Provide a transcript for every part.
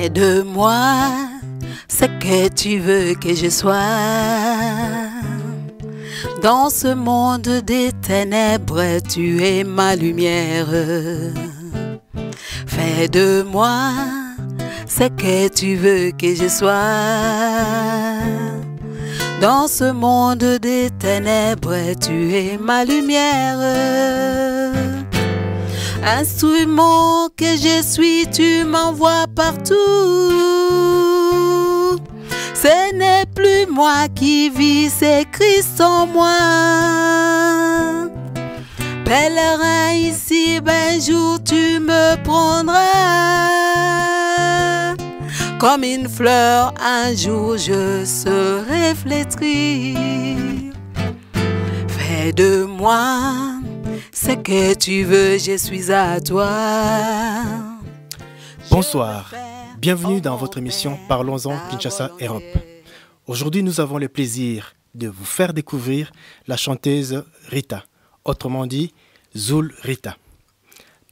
Fais de moi ce que tu veux que je sois. Dans ce monde des ténèbres, tu es ma lumière. Fais de moi ce que tu veux que je sois. Dans ce monde des ténèbres, tu es ma lumière. Instrument que je suis, tu m'envoies partout. Ce n'est plus moi qui vis, c'est Christ en moi. Pèlerin ici, un jour tu me prendras. Comme une fleur, un jour je serai flétrie. Fais de moi ce que tu veux, je suis à toi. Bonsoir, bienvenue dans votre émission Parlons-en Kinshasa Europe. Aujourd'hui, nous avons le plaisir de vous faire découvrir la chanteuse Rita, autrement dit Zoul Rita.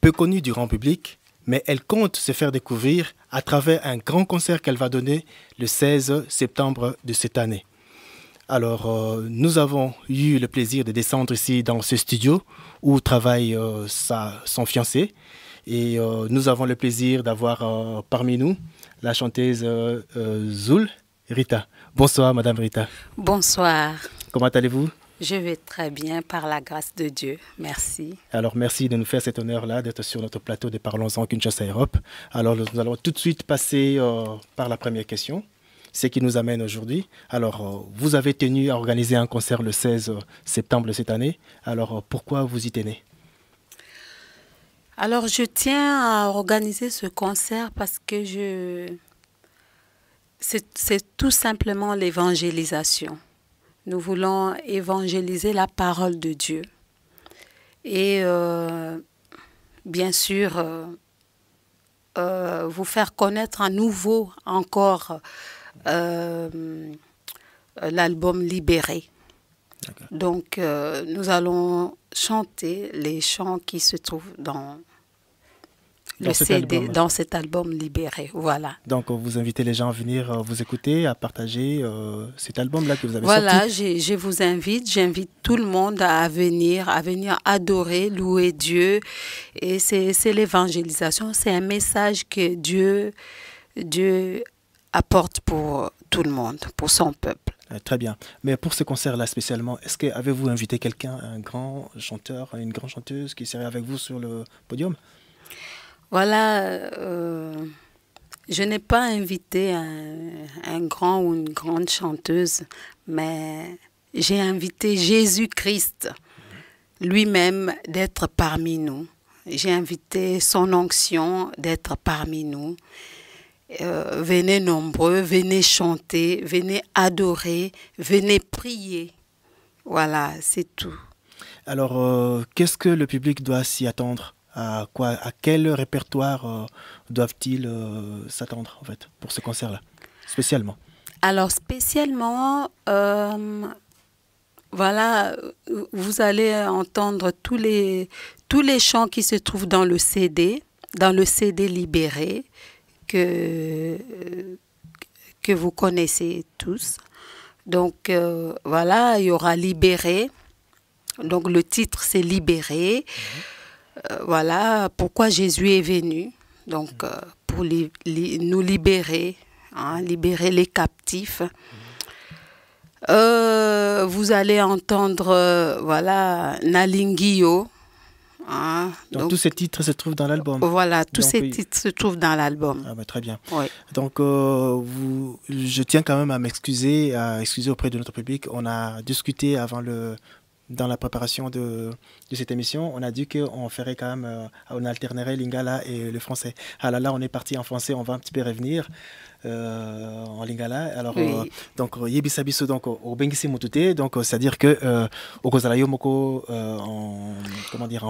Peu connue du grand public, mais elle compte se faire découvrir à travers un grand concert qu'elle va donner le 16 septembre de cette année. Alors, nous avons eu le plaisir de descendre ici dans ce studio où travaille son fiancé. Et nous avons le plaisir d'avoir parmi nous la chanteuse Zoul Rita. Bonsoir, Madame Rita. Bonsoir. Comment allez-vous? Je vais très bien par la grâce de Dieu. Merci. Alors, merci de nous faire cet honneur-là d'être sur notre plateau de Parlons-en Kinshasa Europe. Alors, nous allons tout de suite passer par la première question. Ce qui nous amène aujourd'hui. Alors, vous avez tenu à organiser un concert le 16 septembre de cette année. Alors, pourquoi vous y tenez? Alors, je tiens à organiser ce concert parce que c'est tout simplement l'évangélisation. Nous voulons évangéliser la parole de Dieu. Et bien sûr, vous faire connaître à nouveau encore l'album Libéré. Donc, nous allons chanter les chants qui se trouvent dans le CD, dans cet album Libéré. Voilà. Donc, vous invitez les gens à venir vous écouter, à partager cet album-là que vous avez sorti. Voilà, sorti. je vous invite, j'invite tout le monde à venir adorer, louer Dieu. Et c'est l'évangélisation, c'est un message que Dieu apporte pour tout le monde, pour son peuple. Très bien. Mais pour ce concert-là spécialement, est-ce que avez-vous invité quelqu'un, un grand chanteur, une grande chanteuse qui serait avec vous sur le podium? Voilà, je n'ai pas invité un grand ou une grande chanteuse, mais j'ai invité Jésus-Christ lui-même d'être parmi nous. J'ai invité son onction d'être parmi nous. Venez nombreux, venez chanter, venez adorer, venez prier. Voilà, c'est tout. Alors, qu'est-ce que le public doit s'y attendre? À quel répertoire doivent-ils s'attendre en fait pour ce concert-là, spécialement? Alors spécialement, voilà, vous allez entendre tous les chants qui se trouvent dans le CD Libéré que vous connaissez tous. Donc voilà, il y aura Libéré. Donc le titre c'est Libéré. Voilà pourquoi Jésus est venu, donc pour nous libérer, hein, libérer les captifs. Vous allez entendre voilà Nalingio. Hein, donc tous ces titres se trouvent dans l'album. Voilà, tous ces titres se trouvent dans l'album. Ah bah, très bien. Oui. Donc je tiens quand même à m'excuser, auprès de notre public. On a discuté dans la préparation de cette émission, on a dit qu'on ferait quand même, on alternerait lingala et le français. Alors là, on est parti en français, on va un petit peu revenir en lingala. Alors, oui. Donc, yebisabiso, donc, au bengisi mutute, donc, c'est-à-dire que, au kozalayo moko, en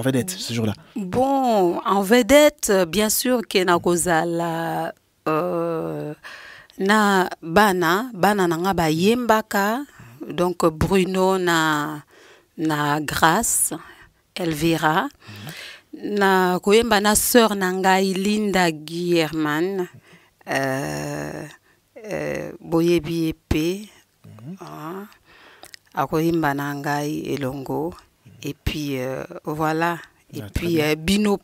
vedette, ce jour-là. Bon, en vedette, bien sûr, qu'il y a kozala, na bana nanga ba yembaka, donc, Bruno na Grâce, Elvira, na koyemba na sœur na ngai Linda Guillerman, boyebi epe akoyimba na ngai elongo et puis voilà et puis binope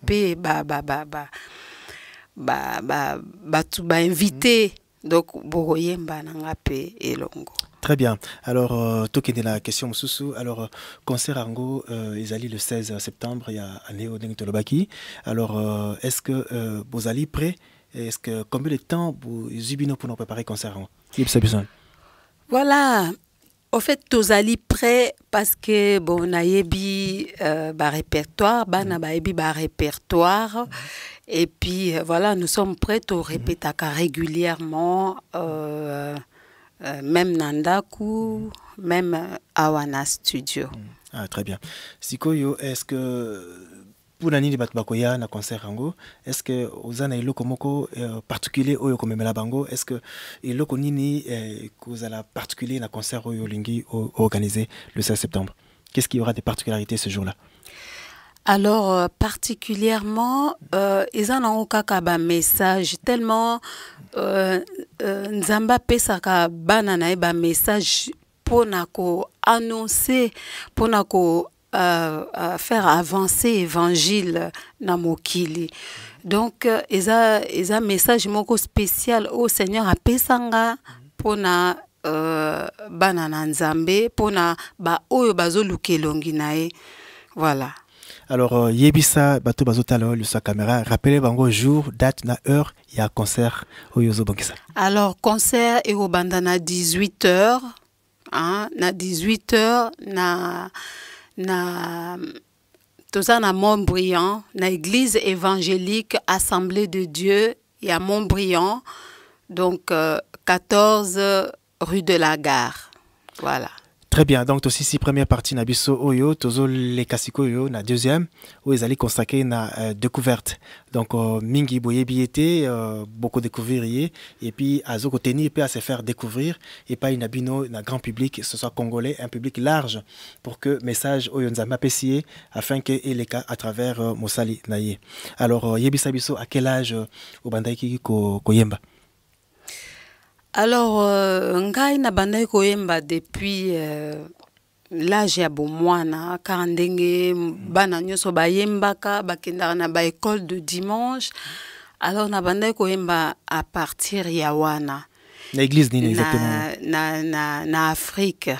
tu invité donc boyemba na nga pe elongo. Très bien. Alors, tout qui est la question Moussou. Alors, concert Ango, ils allaient le 16 septembre, il y a Anéo Tolobaki. Alors, est-ce que vous allez prêt? Est-ce que combien de temps vous zubino pour nous préparer concert Ango? Voilà. En fait, tous allés prêt parce que bon, nayebi répertoire, répertoire. Et puis voilà, nous sommes prêts au répéter régulièrement. Même Nandaku, même Awana Studio. Ah, très bien. Sikoyo, est-ce que pour l'année de Batbakoya, na concert Ango, est-ce que vous avez un loko particulier au comme Melabango? Est-ce que il loko nini que vous avez particulier na concert au Lingi organisé le 16 septembre? Qu'est-ce qu'il y aura de particularités ce jour-là? Alors, particulièrement, ils ont un message tellement Nzamba pesaka banana eba message pour annoncer, pour faire avancer l'évangile na mokili. Donc, ils ont un message moko spécial au Seigneur a pesanga pour banana nzambe pour ba oyo bazoluke longi nae. Voilà. Alors, Yebisa, Bato Bazotalo, le sa caméra, rappelez bango jour, date, na heure, il y a concert au Yozo Bankisa. Alors, concert est au bandana 18h, hein, na 18h, na Montbriand, na église évangélique Assemblée de Dieu, il y a Montbriand, donc 14 rue de la Gare. Voilà. Très bien, donc aussi première partie Nabiso Oyo, Tozo les Kasiko Oyo, na deuxième, où ils allaient consacrer na découverte. Donc Mingi Boyebi était beaucoup découvrir et puis à Zoko Teni peut à se faire découvrir et pas une abino na grand public, ce soit congolais, un public large pour que message Oyo Nzamba Pessier afin que et les cas à travers Mosali Naye. Alors Yebi Sabiso à quel âge au Bandaiki Koyemba? Alors, ngai na bandai koyemba depuis l'âge ya bomwana car ndenge bana nyoso bayembaka bakendaka na ba école de dimanche. Alors na bandai koyemba à partir ya wana. Na église nini exactement? Na Afrique.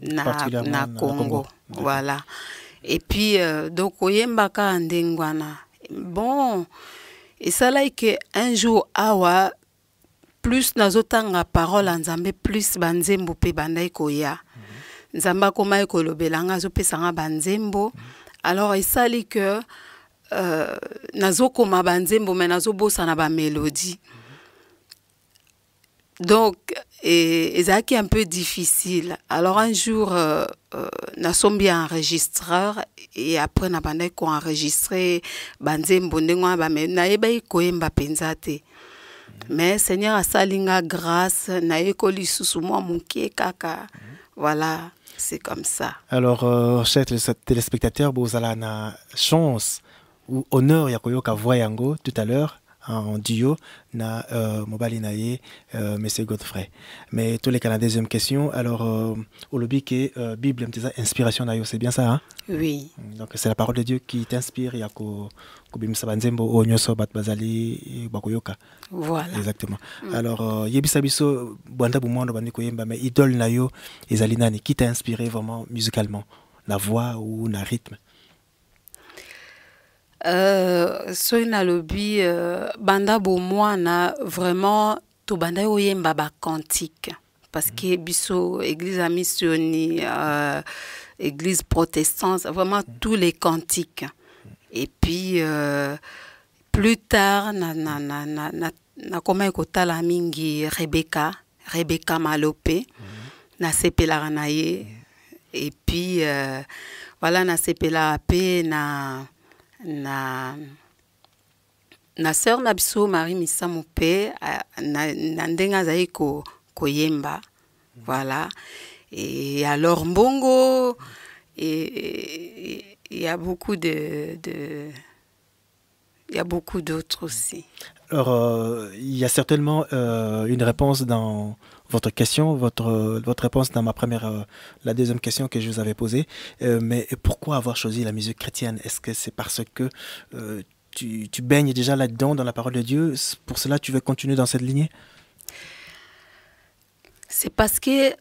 Na Congo. Voilà. Et puis donc koyembaka ndengwana. Bon, et ça là que un jour awa plus nazotanga parole en Nzambe plus banzembo pe bandai koya. Nzamba koma ekolobelanga zopesanga banzembo. Alors esali que nazokoma banzembo mais nazobosa na ba mélodie. Donc ezaki un peu difficile. Alors un jour nasombi enregistreur et après na bandai ko enregistrer banzembo ndengwa ba me na yeba koyemba penzate. Mais Seigneur a salinga grâce na ekoli susumwa munkie kaka. Voilà, c'est comme ça. Alors chers téléspectateurs, vous avez la chance ou honneur yakoyoka voyango tout à l'heure en duo na Mobali Naye Monsieur Godfrey. Mais tous les cas la deuxième question. Alors au lobby que Bible m'teza inspiration nayo, c'est bien ça hein? Oui. Donc c'est la parole de Dieu qui t'inspire yako kubimisa banzembo o nyoso bat bazali bakoyoka. Voilà. Exactement. Alors yebisa biso bwanda bumondo bandi koyemba mais idole nayo ezali nani qui t'a inspiré vraiment musicalement, la voix ou na rythme? Soy na lobby banda bomwana vraiment to banda oyemba ba cantique parce que biso église a missionné église protestante vraiment tous les cantiques et puis plus tard na koma kotala mingi Rebecca Malope na sepela naye et puis voilà na sepela pe na sœur Nabso Marie Misamu pe na ndenga zai koyemba. Voilà. Et alors mbongo et il y a beaucoup il y a beaucoup d'autres aussi. Alors, il y a certainement une réponse dans votre question, votre réponse dans la deuxième question que je vous avais posée. Mais pourquoi avoir choisi la musique chrétienne? Est-ce que c'est parce que tu baignes déjà là-dedans, dans la parole de Dieu? Pour cela, tu veux continuer dans cette lignée? C'est parce que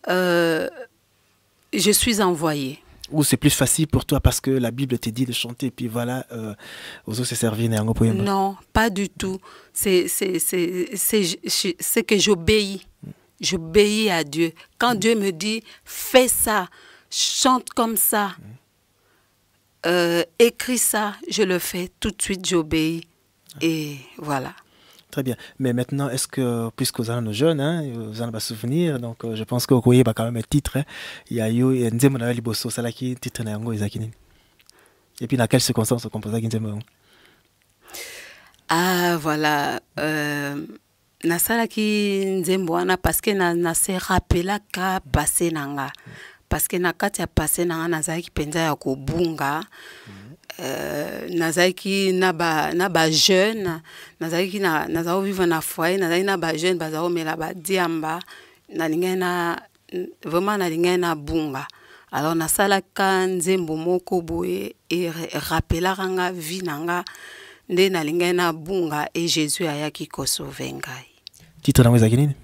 je suis envoyée. Ou c'est plus facile pour toi parce que la Bible te dit de chanter, et puis voilà, aux autres c'est servi. Non, pas du tout. C'est que j'obéis. J'obéis à Dieu. Quand Dieu me dit, fais ça, chante comme ça, écris ça, je le fais. Tout de suite, j'obéis. Et voilà. Très bien. Mais maintenant, est-ce que, puisque vous avez nos jeunes, hein, vous en avez souvenir, donc je pense que vous voyez quand même un titre. Hein. Il y a eu Nzemona Liboso, Salaki, titre Nango Izakinin. Et puis, dans quelles circonstances vous composez Nzemona? Ah, voilà. Nasalaki Nzemboana parce que na se rappela ka passé nanga. Parce que na kati ya passé nanga nazaki penza ya kobunga. Nazaki na ba jeune, nazaki nazao vivre na foyer, nazaki na ba jeune bazao mela ba diamba, na lingena vraiment na lingena bunga. Alors nasalaka nzembo moko boye et rappela ranga vie nanga nde na lingena bunga et Jésus ayaki ko sauver ngai. Titre na ezaki nini?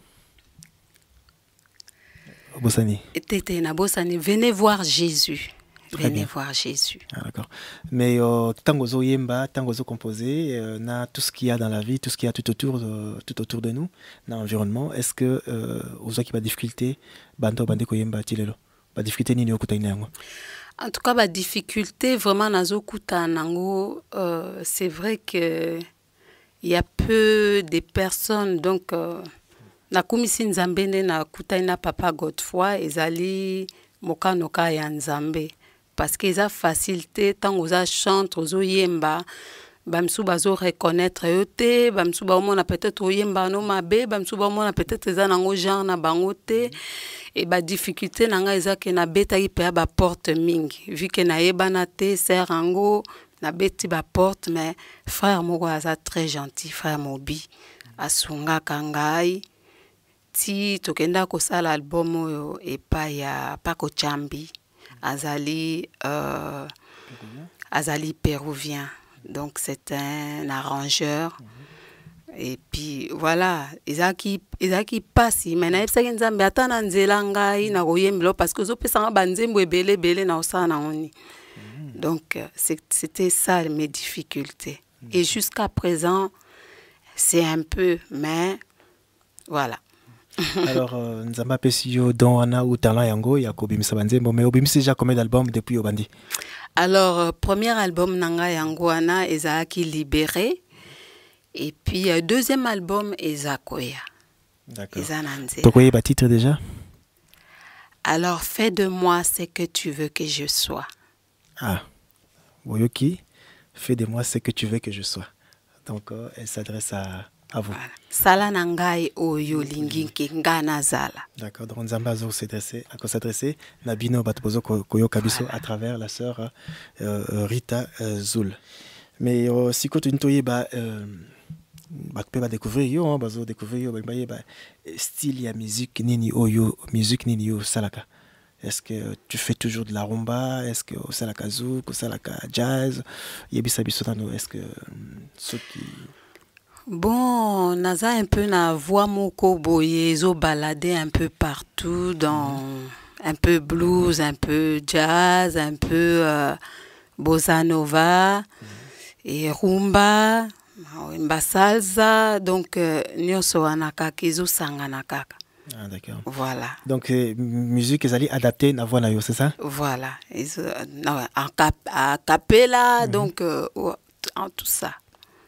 Bosani. Tete na Bosani, venez voir Jésus. Venez voir Jésus. Ah, d'accord. Mais tango zo yemba, tango zo composé, na tout ce qu'il y a dans la vie, tout ce qu'il y a tout autour de nous, dans l'environnement, est-ce que aux qui ba difficulté, bando bande ko yemba tilelo, ba difficulté nini okutana yango? En tout cas, ba difficulté vraiment nazo kutana nango, c'est vrai que il y a peu de personnes donc na kumisi nzambe na kutana papa Godefroy ezali mokanoka ya nzambe. Parce que ça facilité tant aux chante aux yemba bamsou bazo reconnaître yote bamsou ba mona peut-être yemba no mabe bamsou ba mona peut-être za nango genre na bangote et ba difficulté nanga eza ke na beta ki pe ba porte mingi vu que na yebana te ser ango na beti ba porte mais frère moko aza très gentil frère Mobi asunga kangai ti tokenda ko sala album oyo et pa ya Paco Chambi Azali péruvien, donc c'est un arrangeur. Et puis voilà, Isaki passe, mais na epsa nzambe atana nzela ngai na koyembelo parce que zo pesa ba nzembo ebele na osana oni. Donc c'était ça mes difficultés. Et jusqu'à présent, c'est un peu, mais voilà. Alors, Nzamba Pesio, Don Ana ou Talent Yango, Yakobi Misabanzembo, mais Obim déjà combien d'albums depuis Obandi? Alors, premier album Nanga Yango Ana, Ezaki Libéré. Et puis, deuxième album, Ezakoya. D'accord. Pourquoi il y a titre déjà? Alors, fais de moi ce que tu veux que je sois. Ah, Woyoki, fais de moi ce que tu veux que je sois. Donc, elle s'adresse à vous. Voilà. Sala nangai oyo linginki ngana zala. D'accord. Donc Nzamba zo s'adresser Nabino Batbozo Koyo Kabiso à travers la sœur Rita Zul. Mais si tu n'toye ba peut pas découvrir yo bazo découvrir yo ba style ya musique nini oyo musique nini yo salaka. Est-ce que tu fais toujours de la rumba? Est-ce que au salaka zouk, au salaka jazz? Yebisa bisotano. Est-ce que ceux qui Bon, naza un peu na voix moko boye zo balader un peu partout dans un peu blues, un peu jazz, un peu bossa nova et rumba, mba salsa, donc nyoso anakaka zo sangana kaka. Ah d'accord. Voilà. Donc musique ezali adaptée na voix na yo, c'est ça? Voilà, a cappella donc en tout ça.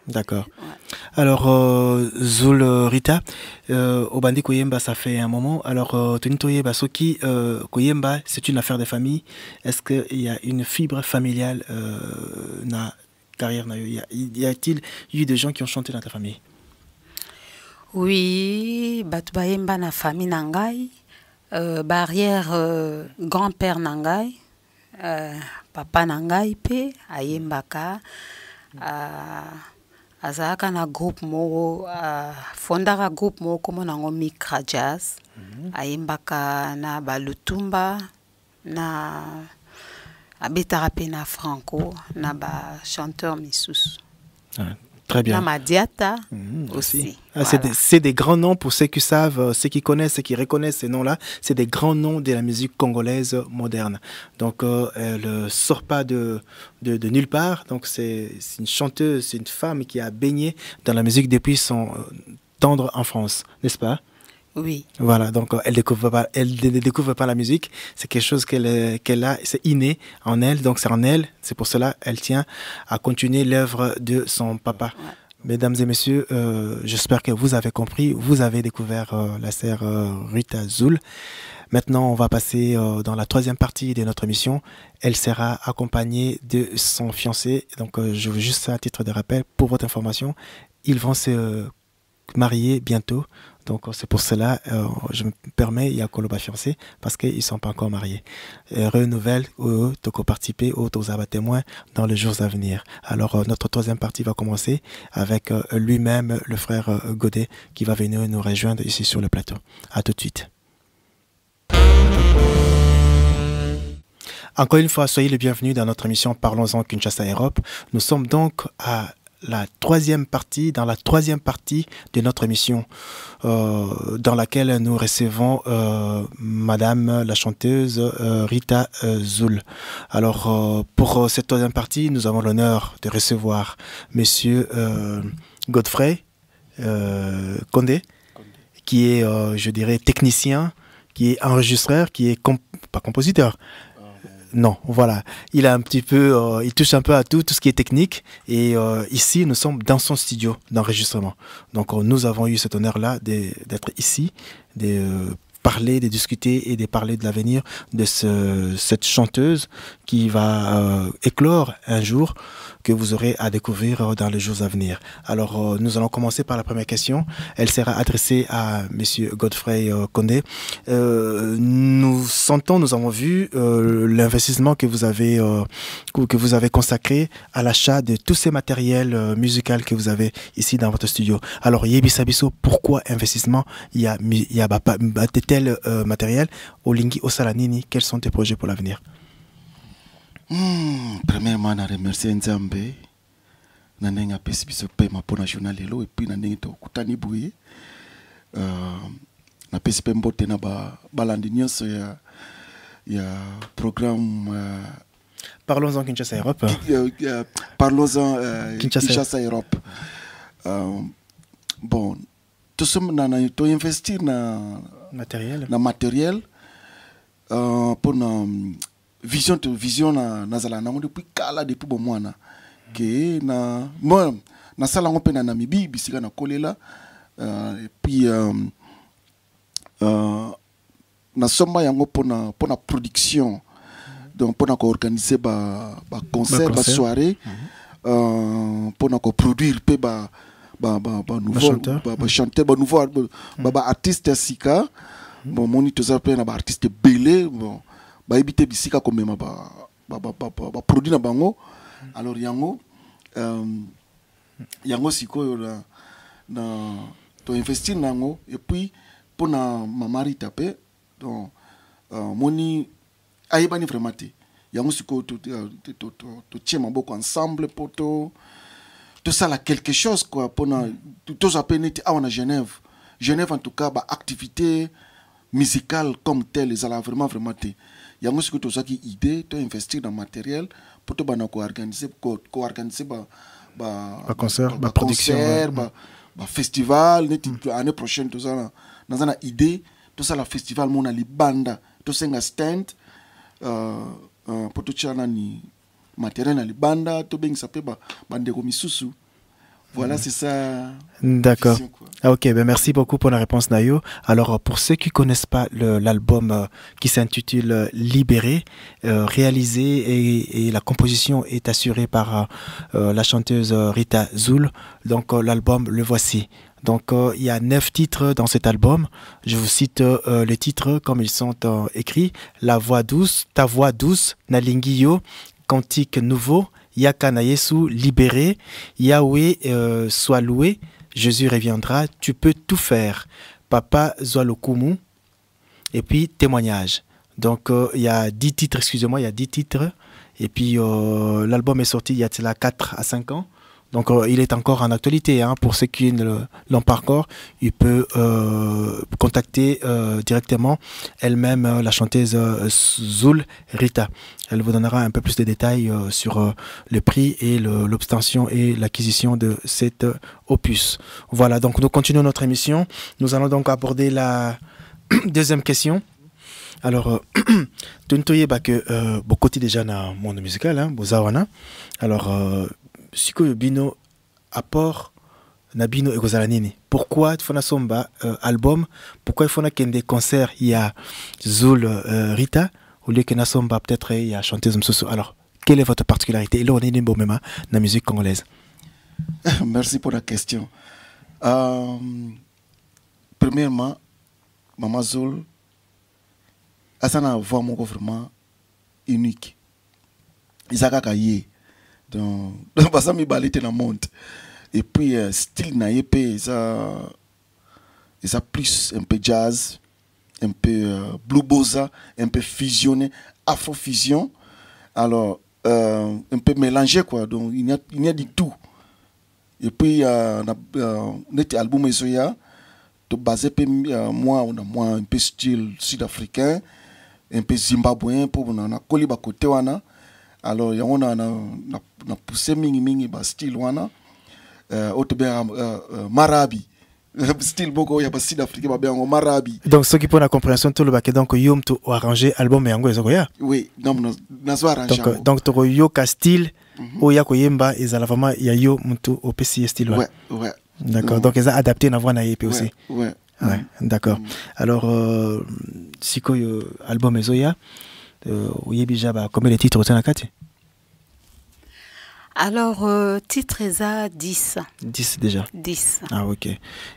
D'accord. Ouais. Alors, Zul Rita, Obandi Koyemba, ça fait un moment. Alors, Tonitoye Basoki, Koyemba, c'est une affaire de famille. Est-ce qu'il y a une fibre familiale na carrière? Y a-t-il eu des gens qui ont chanté dans ta famille? Oui, Batubayemba na famille nangai, barrière grand-père nangai, papa nangai pe, ayembaka. azalaka na groupe moko fondaka groupe moko kombo nango Micra Jazz. Ayembaka na balutumba na abetaka pe na franco na ba chanteur misusu. Très bien. Na Madiata aussi. Voilà. C'est des grands noms pour ceux qui savent, ceux qui connaissent, ceux qui reconnaissent ces noms-là. C'est des grands noms de la musique congolaise moderne. Donc, elle ne sort pas de nulle part. Donc, c'est une chanteuse, c'est une femme qui a baigné dans la musique depuis son tendre enfance, n'est-ce pas? Oui. Voilà, donc elle ne découvre pas la musique, c'est quelque chose qu'elle a, c'est inné en elle, donc c'est en elle, c'est pour cela qu'elle tient à continuer l'œuvre de son papa. Ouais. Mesdames et messieurs, j'espère que vous avez compris, vous avez découvert la sœur Rita Zoul. Maintenant, on va passer dans la troisième partie de notre émission. Elle sera accompagnée de son fiancé, donc je veux juste à titre de rappel, pour votre information, ils vont se marier bientôt. Donc c'est pour cela je me permets, il y a Koloba fiancé parce qu'ils ne sont pas encore mariés. Renouvelle ou participer aux témoins dans les jours à venir. Alors notre troisième partie va commencer avec lui-même, le frère Godet, qui va venir nous rejoindre ici sur le plateau. À tout de suite. Encore une fois, soyez les bienvenus dans notre émission Parlons-en Kinshasa Europe. Nous sommes donc à la troisième partie de notre émission dans laquelle nous recevons Madame la chanteuse Rita Zoul. Alors pour cette troisième partie, nous avons l'honneur de recevoir Monsieur Godfrey Condé, qui est, je dirais, technicien, qui est enregistreur, qui est pas compositeur. Non, voilà. Il a un petit peu, il touche un peu à tout ce qui est technique. Et ici, nous sommes dans son studio d'enregistrement. Donc, nous avons eu cet honneur-là d'être ici, de parler, de discuter et de parler de l'avenir de cette chanteuse qui va éclore un jour, que vous aurez à découvrir dans les jours à venir. Alors, nous allons commencer par la première question. Elle sera adressée à Monsieur Godfrey Condé. Nous avons vu l'investissement que vous avez consacré à l'achat de tous ces matériels musicaux que vous avez ici dans votre studio. Alors, Yebi Sabiso, pourquoi investissement? Il y a de tels matériels. Olingi Osalanini, quels sont tes projets pour l'avenir? Premièrement, je remercie Nzambe. Na ndenge apesi biso pema po national lelo et puis na ndenge tokutani boye. Na pesi pe mbote na balandi nyonso ya programme Parlons-en Kinshasa Europe. Parlons-en Kinshasa Europe. Bon, tout ça to investir na matériel pour na vision na zala nango depuis kala depuis bon mwana ke na moi na sala ngo pe na Namibie bisika na kolela et puis na somba yango pour na production, donc pour na organiser ba concert ba soirée pour na produire pe ba nouveau ba chanter ba nouveau ba artiste sika bon moni to ça pe na ba artiste belé bon ba éviter bisika comme même ba produit na bango. Alors yango siko na to investir nango et puis pour na mamari tapé donc moni ayebani vraiment te yango siko to tient maboko ensemble pour to ça là quelque chose quoi pour na to ça peut neti à Genève en tout cas ba activité musicale comme telle ils allaient vraiment te. Il y a aussi tout ça qui idée de investir dans le matériel pour te organiser concert, production, festival l'année prochaine tout ça dans une idée tout ça la festival mon ali banda tout ça un stand pour tout ça ni matériel ali banda tout bien ça peut bande misusu. Voilà, c'est ça. D'accord. Ok, ben merci beaucoup pour la réponse, Nayo. Alors, pour ceux qui ne connaissent pas l'album qui s'intitule Libéré, réalisé et la composition est assurée par la chanteuse Rita Zoul. Donc, l'album, le voici. Donc, il y a 9 titres dans cet album. Je vous cite les titres comme ils sont écrits. La voix douce, ta voix douce, Nalingiyo, Cantique nouveau, Yakana Yesu, libéré, Yahweh soit loué, Jésus reviendra, tu peux tout faire. Papa Zoalokumu, et puis témoignage. Donc il y a 10 titres, excusez-moi, il y a 10 titres. Et puis l'album est sorti il y a 4 à 5 ans. Donc il est encore en actualité. Hein. Pour ceux qui ne l'ont pas encore, il peut contacter directement elle-même la chanteuse Zoul Rita. Elle vous donnera un peu plus de détails sur le prix et l'obtention et l'acquisition de cet opus. Voilà, donc nous continuons notre émission. Nous allons donc aborder la deuxième question. Alors, tu bah que beaucoup déjà dans le monde musical, hein, bozawana. Alors, si que bino apport na bino ekozala nini? Pourquoi il faut na somba album? Pourquoi il faut na des concerts? Il y a Zoul Rita au lieu que na somba peut-être il y a chanteuse Msoso. Alors, quelle est votre particularité? Et là, on est bon même la musique congolaise. Merci pour la question. Premièrement, Maman Zoul a une voix vraiment unique. Il a une donc ça me balite dans le monde. Et puis style na yepé ça plus un peu jazz, un peu blue bossa, un peu fusionné, afro fusion. Alors un peu mélangé quoi. Donc il y a du tout. Et puis notre album Esoya to basé moi un peu style sud-africain, un peu zimbabwéen pour na koliba côté wana. Alors on a poussé mingi ba style wana marabi style boko ya ba sud-africain ba bengo marabi. Donc ceux qui pour la compréhension tout le baké donc yom to arranger album yango ezokoya. Oui, non nazo arranger. Donc to yo ka style oya ko yemba ezala vraiment ya yo mutu au PC style ouais. Ouais. D'accord. Donc ils ont adapté na voix na EP aussi. Ouais. Ouais, d'accord. Alors si ko album ezoya combien de titres au Nakati? Alors, titre est 10. 10 déjà. 10. Ah, ok.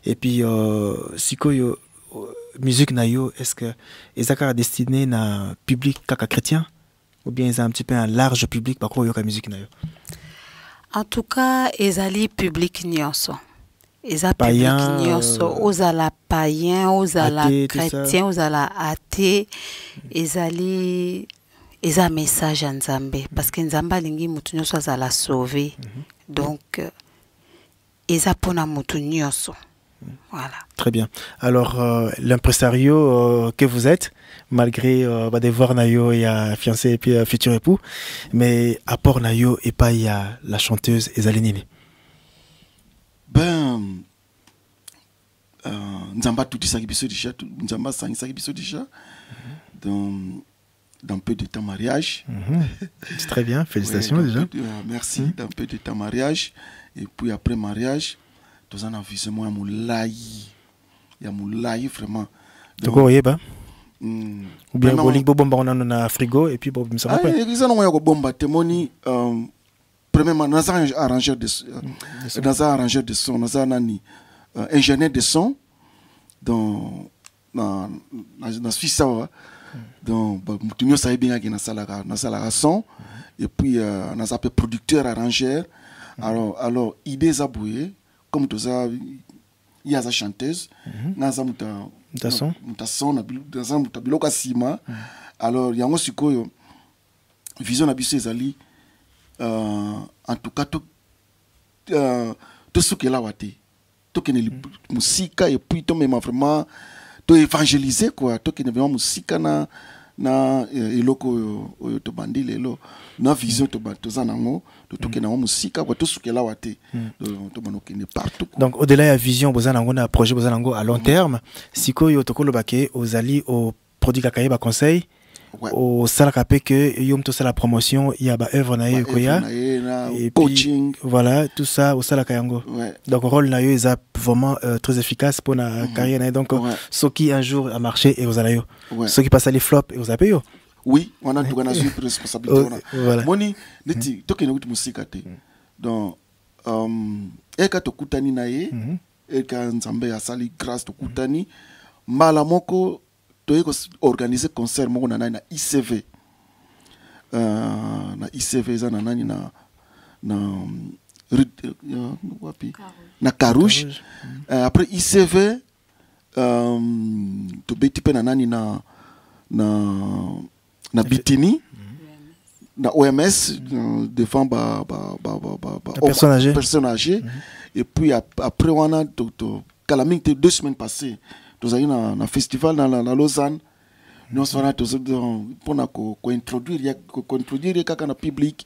Et puis, si quoi, musique nayo, est-ce que ils ont destiné na public kaka chrétien ou bien ils ont un petit peu un large public par quoi la musique nayo? En tout cas, ils ont public nyonso. Ils ont public nyonso. Ils ont païen, ils ont chrétien, ils ont athée, ils ont message en Nzambe parce que Nzamba lingi mutu nyonso azala sauvé. Donc ils ont pona mutu nyonso. Voilà. Très bien. Alors l'impresario que vous êtes, malgré devoir nayo il y a fiancé et puis futur époux, mais apport nayo et pas il y a la chanteuse Ezalinini. Ben Nzamba tout ça qui biso déjà, Nzamba sang ça qui biso déjà. Dans peu de temps mariage. C'est très bien, félicitations ouais, déjà. Merci, dans peu de temps mariage. Et puis après mariage, tous en avisé moi moulay. Il y a moulay vraiment. Donc vous voyez pas? Ou bien bowling bomba on a frigo et puis bon ça va pas. Ils ont un bomba témoni premièrement dans un arrangeur de son, dans un nani ingénieur de son dans Suisse. Donc nous savons bien qu'il y a un son et puis on a un producteur arrangeur. Alors idée zaboué comme tout ça il y a une chanteuse na za son na za mutabiloka sima. Alors il y a aussi quoi vision na biso ezali en tout cas tout ce que là wate tout que musique et puis tout même vraiment to évangéliser quoi to que vraiment musique na eloko to bandi lelo na vision to za nango to que na musique quoi tout ce que là wate to banoke ne partout quoi. Donc au-delà ya vision boza nango na projet boza nango à long terme sikoyo to kolobake ozali au produit kakaye ba conseil au salakapé que yom to la promotion il y a ba œuvre na yo koya et coaching voilà tout ça au salakayango. Donc rôle na yo est vraiment très efficace pour la carrière donc ce qui un jour a marché et aux alayo ceux qui passent à les flops et aux apé yo. Oui, on a tout gagné sur responsabilité voilà. Moni neti to que na musique te. Donc eka to kutani na ye eka Nzambe asali grâce to kutani mbala moko organiser concert moko na ICV na ICV za na nani na na Carouge. Après ICV to beti pe na nani na Bitini na OMS devant personnes âgées. Et puis après on a Calaming 2 semaines passées nous avons un festival dans la Lausanne. Nous sommes pour introduire le public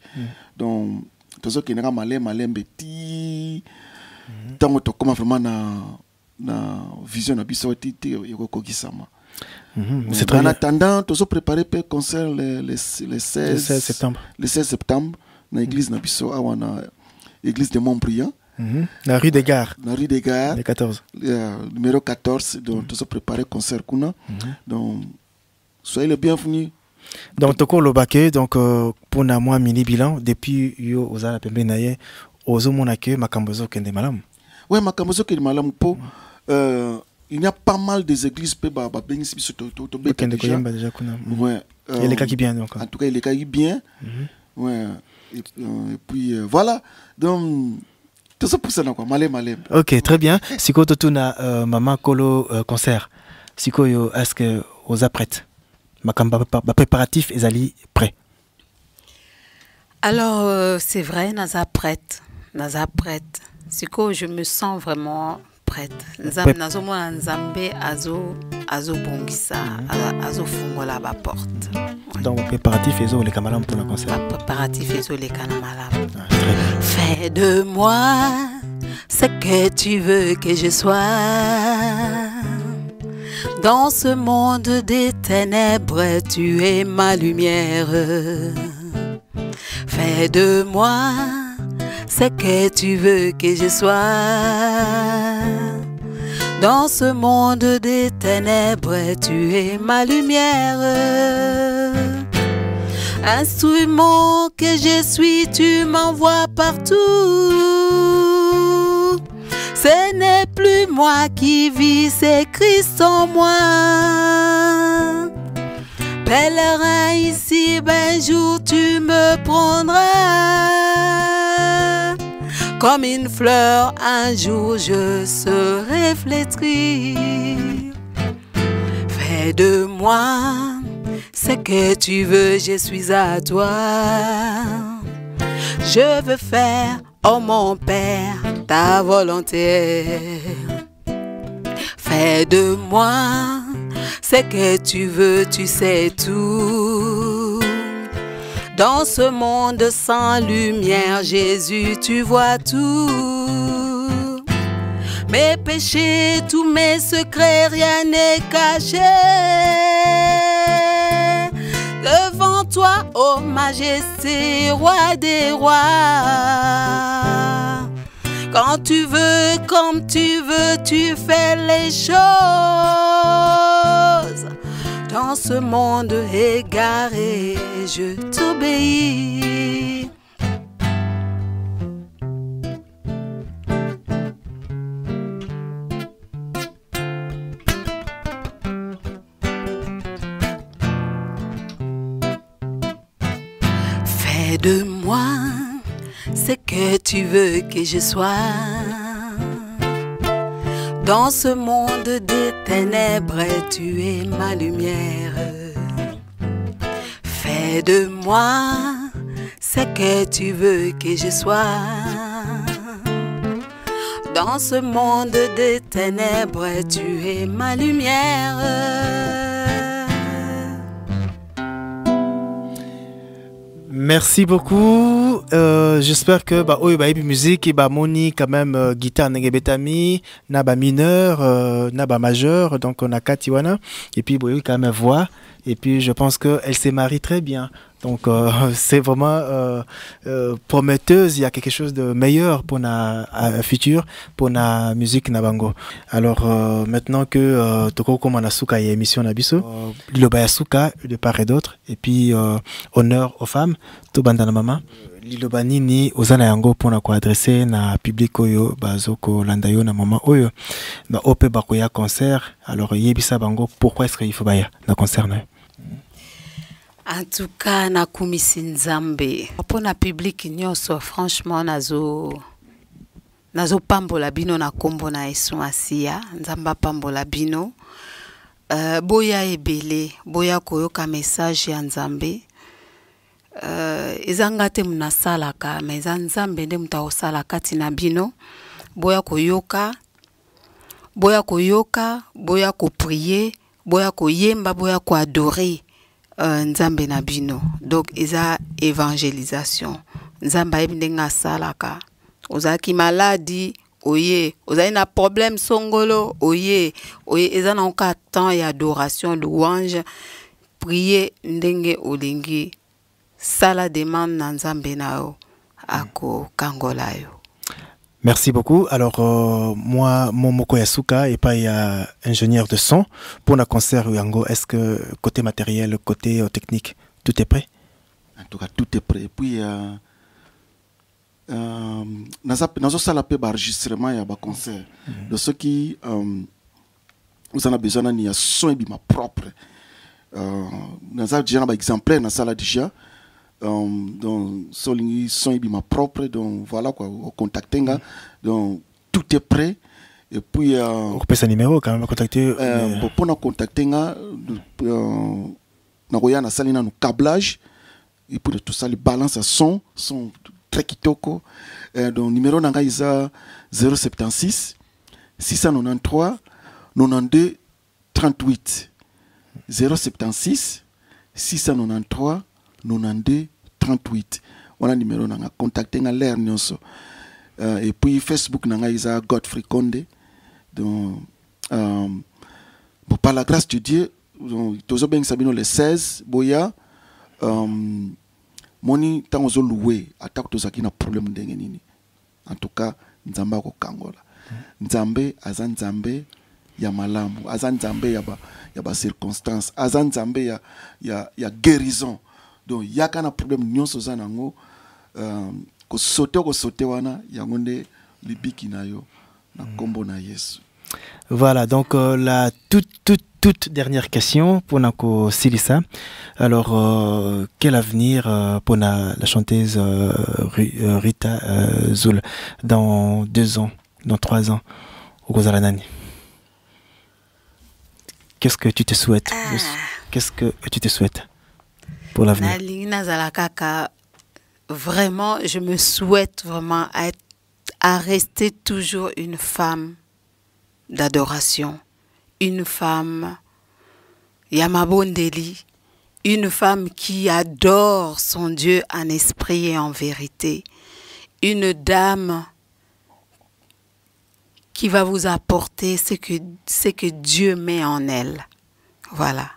donc tous qui n'ont malé beti tant que comment vraiment na vision na bisoti yokokisama. C'est très en attendant tous préparer le concert le 16 septembre. Le 16 septembre dans l'église na biso awana église de Montbriand. La rue des Gares. La rue des Gares. Le 14. Numéro 14 donc tous préparer concert kuna. Donc soyez le bienvenu. Donc toko lobake donc pour na moi mini bilan depuis yo ozala pembe naye ozomona ke makambozo kende malam. Ouais, makambozo kende malam po il y a pas mal des églises pe ba bengisi biso to déjà kuna. Ouais. Il y a les cas qui bien donc. En tout cas, il y a les cas qui bien. Ouais. Et puis voilà. Donc tout ça pour ça quoi, malé. OK, très bien. Siko totuna maman kolo concert. Siko yo est-ce que aux apprête ma préparatif est allé prêt. Alors c'est vrai naza prête. C'est que je me sens vraiment prête. Nazomona nzambe azo bongisa azo fungola ba porte. Donc préparatif ezo les kamalam pour le concert. Préparatif ezo les kamalam. Fais de moi ce que tu veux que je sois. Dans ce monde des ténèbres, tu es ma lumière. Fais de moi ce que tu veux que je sois. Dans ce monde des ténèbres, tu es ma lumière. Instrument que je suis, tu m'envoies partout. Ce n'est plus moi qui vis, c'est Christ en moi. Pèlerin ici, ben jour tu me prendras. Comme une fleur, un jour je serai flétrie. Fais de moi ce que tu veux, je suis à toi. Je veux faire, oh mon Père, ta volonté. Fais de moi ce que tu veux, tu sais tout. Dans ce monde sans lumière, Jésus, tu vois tout. Mes péchés, tous mes secrets, rien n'est caché. Devant toi, ô majesté, roi des rois. Quand tu veux, comme tu veux, tu fais les choses. Dans ce monde égaré, je t'obéis. Fais de moi ce que tu veux que je sois. Dans ce monde des ténèbres, tu es ma lumière. Fais de moi ce que tu veux que je sois. Dans ce monde des ténèbres, tu es ma lumière. Merci beaucoup. J'espère que musique et moni quand même guitare negebetami naba mineur naba majeur donc on a katiwana et puis quand même voix et puis je pense que elle se marie très bien. Donc c'est vraiment prometteuse, il y a quelque chose de meilleur pour la futur pour la musique nabango. Alors maintenant que toko comme on a souka et émission nabiso liloba ya souka de part et d'autre et puis honneur aux femmes to bandana mama liloba nini ozana yango pour na ko adresser na public oyo bazoko landa yo na mama oyo na ope bakoya concert. Alors yebisa bango pourquoi est-ce qu'il faut baya na concert na En tout cas, nakumisi Nzambe. Pour na public nyonso, franchement, nazo pambola bino na kombo na Yesu Masiya, Nzamba pambola bino. Boya ebele, boya koyoka message ya Nzambe. Ezanga te munasalaka, mais Nzambe nde mutaosala kati na bino. Boya koyoka, boya ko prier, boya koyemba, boya ko adorer Nzambe na bino. Donc eza évangélisation. Nzamba ebindenga salaka. Ozaki maladi, oye, ozaki na problème songolo, oye, eza na onka temps et adoration, louange, prier ndenge olingi, sala demande na Nzambe na yo, ako kangola yo. Merci beaucoup. Alors, moi, Momoko Yasuka, et pas ingénieur de son, pour le concert Yango, est-ce que côté matériel, côté technique, tout est prêt? En tout cas, tout est prêt. Et puis, dans ce salle enregistrement, il y a un concert. De ceux qui vous en avez besoin, il y a son et ma propre. Dans ça, déjà, un exemplaire dans la salle déjà. Donc son et ma propre. Donc voilà quoi, contacter. Donc tout est prêt. Et puis on peut ce numéro quand même contacter. Pour nous contacter, nous avons un salle dans câblage. Et puis tout ça, les balances son très kitoko. Donc numéro nanga isa 076 693 92 38 076 693 92 38. Voilà numéro nanga contacter nga l'air nyonso. Et puis Facebook nanga isa Godfrey Konde. Donc par la grâce de Dieu, tozo ben sabino le 16 boya moni tango loué attaque tozaki na problème ndenge nini. En tout cas Nzamba ko kangola. Nzambe azan Nzambe ya malamu, azan Nzambe ya ba circonstance, azan Nzambe ya guérison. Donc yaka na problème nyonso za nango ko sauter wana yango nde libiki na yo na kombo na Yesu. Voilà, donc la toute dernière question pour Nako Silissa. Alors, quel avenir pour la chanteuse Rita Zoul dans 2 ans, dans 3 ans au Gozalanani? Qu'est-ce que tu te souhaites? Qu'est-ce que tu te souhaites pour l'avenir? Vraiment, je me souhaite vraiment à rester toujours une femme d'adoration, une femme Yamabondeli, une femme qui adore son Dieu en esprit et en vérité, une dame qui va vous apporter ce que Dieu met en elle. Voilà.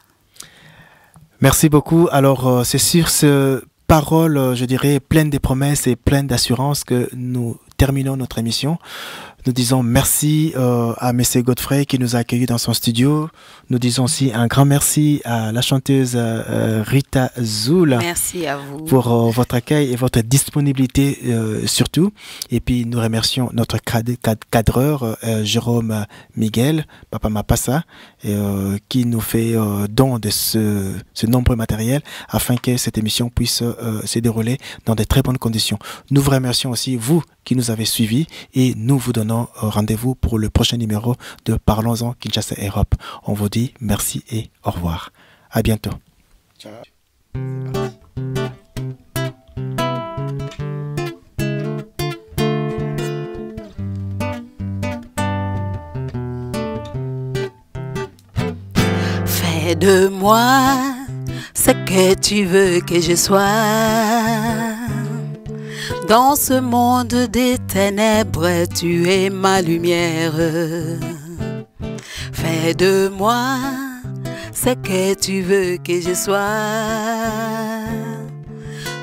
Merci beaucoup. Alors, c'est sur ce parole, je dirais, pleine de promesses et pleine d'assurance que nous terminons notre émission. Nous disons merci à M. Godfrey qui nous a accueillis dans son studio. Nous disons aussi un grand merci à la chanteuse Rita Zoul. Merci à vous. Pour votre accueil et votre disponibilité surtout. Et puis nous remercions notre cadreur Jérôme Miguel, Papa Mapassa, qui nous fait don de ce nombreux matériel afin que cette émission puisse se dérouler dans de très bonnes conditions. Nous vous remercions aussi, vous qui nous avez suivis, et nous vous donnons rendez-vous pour le prochain numéro de Parlons-en Kinshasa Europe. On vous dit merci et au revoir. À bientôt. Ciao. Fais de moi ce que tu veux que je sois. Dans ce monde des ténèbres, tu es ma lumière. Fais de moi ce que tu veux que je sois.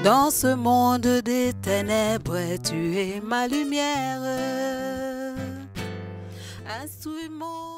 Dans ce monde des ténèbres, tu es ma lumière. Instrument